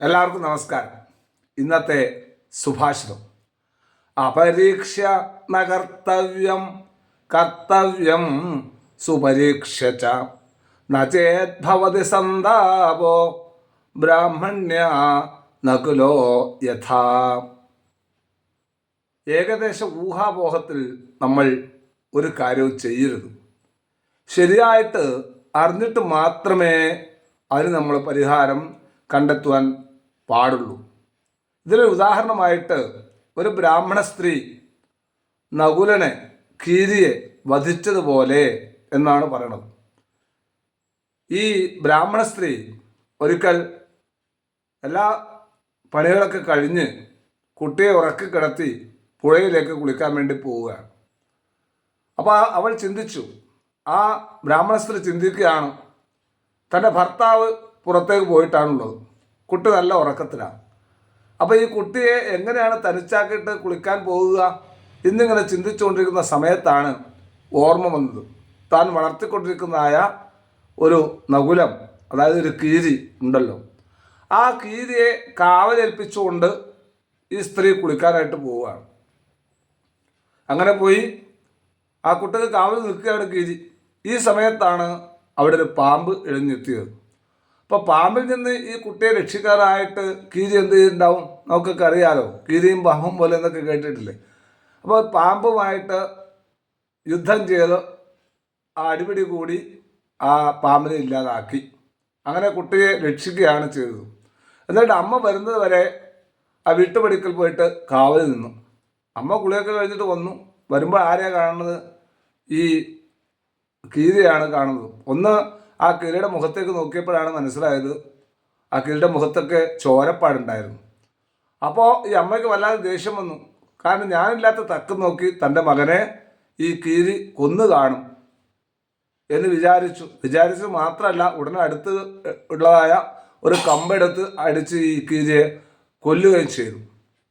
എല്ലാവർക്കും നമസ്കാരം. ഇന്നത്തെ സുഭാഷിതം: അപരീക്ഷ നകർത്തവ്യം കർത്തവ്യം സുപരീക്ഷ ച നേദ്ഭവതി സന്താപോ ബ്രാഹ്മണ്യ നകുലോ യഥാ. ഏകദേശ ഊഹാപോഹത്തിൽ നമ്മൾ ഒരു കാര്യവും ചെയ്യരുത്. ശരിയായിട്ട് അറിഞ്ഞിട്ട് മാത്രമേ അതിന് നമ്മൾ പരിഹാരം കണ്ടെത്തുവാൻ പാടുള്ളൂ. ഇതിലൊരു ഉദാഹരണമായിട്ട് ഒരു ബ്രാഹ്മണ സ്ത്രീ നകുലനെ, കീരിയെ വധിച്ചതുപോലെ എന്നാണ് പറയണത്. ഈ ബ്രാഹ്മണ സ്ത്രീ ഒരിക്കൽ എല്ലാ പണികളൊക്കെ കഴിഞ്ഞ് കുട്ടിയെ ഉറക്കി കിടത്തി പുഴയിലേക്ക് കുളിക്കാൻ വേണ്ടി പോവുകയാണ്. അപ്പോൾ അവൾ ചിന്തിച്ചു, ആ ബ്രാഹ്മണ സ്ത്രീ ചിന്തിക്കുകയാണ്, തൻ്റെ ഭർത്താവ് പുറത്തേക്ക് പോയിട്ടാണുള്ളത്, കുട്ടി നല്ല ഉറക്കത്തിലാണ്. അപ്പോൾ ഈ കുട്ടിയെ എങ്ങനെയാണ് തനിച്ചാക്കിയിട്ട് കുളിക്കാൻ പോകുക എന്നിങ്ങനെ ചിന്തിച്ചുകൊണ്ടിരിക്കുന്ന സമയത്താണ് ഓർമ്മ വന്നത്, താൻ വളർത്തിക്കൊണ്ടിരിക്കുന്നതായ ഒരു നകുലം, അതായത് ഒരു കീരി ഉണ്ടല്ലോ, ആ കീരിയെ കാവലേൽപ്പിച്ചുകൊണ്ട് ഈ സ്ത്രീ കുളിക്കാനായിട്ട് പോവുകയാണ്. അങ്ങനെ പോയി ആ കുട്ടിക്ക് കാവൽ നിൽക്കുകയാണ് കീരി. ഈ സമയത്താണ് അവിടെ ഒരു പാമ്പ് എഴുന്നേറ്റിയത്. അപ്പോൾ പാമ്പിൽ നിന്ന് ഈ കുട്ടിയെ രക്ഷിക്കാനായിട്ട് കീരി എന്ത് ചെയ്തിട്ടുണ്ടാവും? നമുക്കൊക്കെ അറിയാലോ, കീരിയും പാമ്പും പോലെ എന്നൊക്കെ കേട്ടിട്ടില്ലേ. അപ്പോൾ പാമ്പുമായിട്ട് യുദ്ധം ചെയ്ത് ആ അടിപിടി കൂടി ആ പാമ്പിനെ ഇല്ലാതാക്കി. അങ്ങനെ കുട്ടിയെ രക്ഷിക്കുകയാണ് ചെയ്തത്. എന്നിട്ട് അമ്മ വരുന്നത് വരെ ആ വീട്ടുപടിക്കൽ പോയിട്ട് കാവൽ നിന്നു. അമ്മ കുളിയൊക്കെ കഴിഞ്ഞിട്ട് വന്നു. വരുമ്പോൾ ആരെയാണ് കാണുന്നത്? ഈ കീരിയാണ് കാണുന്നത്. ഒന്ന് ആ കീരിയുടെ മുഖത്തേക്ക് നോക്കിയപ്പോഴാണ് മനസ്സിലായത്, ആ കീരിയുടെ മുഖത്തൊക്കെ ചോരപ്പാടുണ്ടായിരുന്നു. അപ്പോൾ ഈ അമ്മയ്ക്ക് വല്ലാതെ ദേഷ്യം വന്നു. കാരണം ഞാനില്ലാത്ത തക്കം നോക്കി തൻ്റെ മകനെ ഈ കീരി കൊന്നു കാണും എന്ന് വിചാരിച്ചത് മാത്രമല്ല, ഉടനെ അടുത്ത് ഉള്ളതായ ഒരു കമ്പെടുത്ത് അടിച്ച് ഈ കീരിയെ കൊല്ലുകയും ചെയ്തു.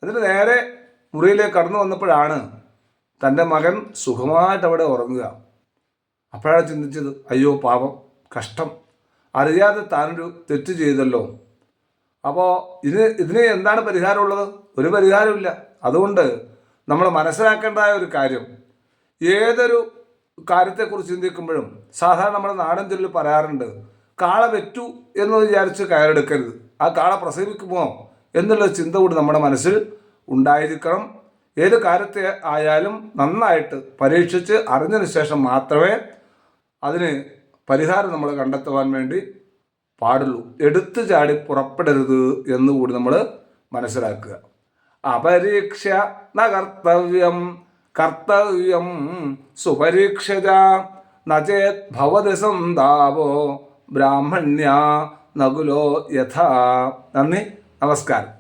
എന്നിട്ട് നേരെ മുറിയിലേക്ക് കടന്നു വന്നപ്പോഴാണ് തൻ്റെ മകൻ സുഖമായിട്ട് അവിടെ ഉറങ്ങുക. അപ്പോഴാണ് ചിന്തിച്ചത്, അയ്യോ പാപം, കഷ്ടം, അറിയാതെ താനൊരു തെറ്റ് ചെയ്തല്ലോ. അപ്പോൾ ഇതിന് എന്താണ് പരിഹാരമുള്ളത്? ഒരു പരിഹാരമില്ല. അതുകൊണ്ട് നമ്മൾ മനസ്സിലാക്കേണ്ടതായ ഒരു കാര്യം, ഏതൊരു കാര്യത്തെക്കുറിച്ച് ചിന്തിക്കുമ്പോഴും സാധാരണ നമ്മുടെ നാടൻ ചൊല്ലിൽ പറയാറുണ്ട്, കാള വെറ്റു എന്ന് വിചാരിച്ച് കയറെടുക്കരുത്, ആ കാള പ്രസവിക്കുമോ എന്നുള്ള ചിന്ത കൂടി നമ്മുടെ മനസ്സിൽ ഉണ്ടായിരിക്കണം. ഏത് കാര്യത്തെ ആയാലും നന്നായിട്ട് പരീക്ഷിച്ച് അറിഞ്ഞതിന് ശേഷം മാത്രമേ അതിന് പരിഹാരം നമ്മൾ കണ്ടെത്തുവാൻ വേണ്ടി പാടുള്ളൂ. എടുത്തു ചാടി പുറപ്പെടരുത് എന്നുകൂടി നമ്മൾ മനസ്സിലാക്കുക. അപരീക്ഷ നകർത്തവ്യം കർത്തവ്യം സുപരീക്ഷ നേദ്ഭവതി സന്താപോ ബ്രാഹ്മണ്യ നകുലോ യഥാ. നന്ദി, നമസ്കാരം.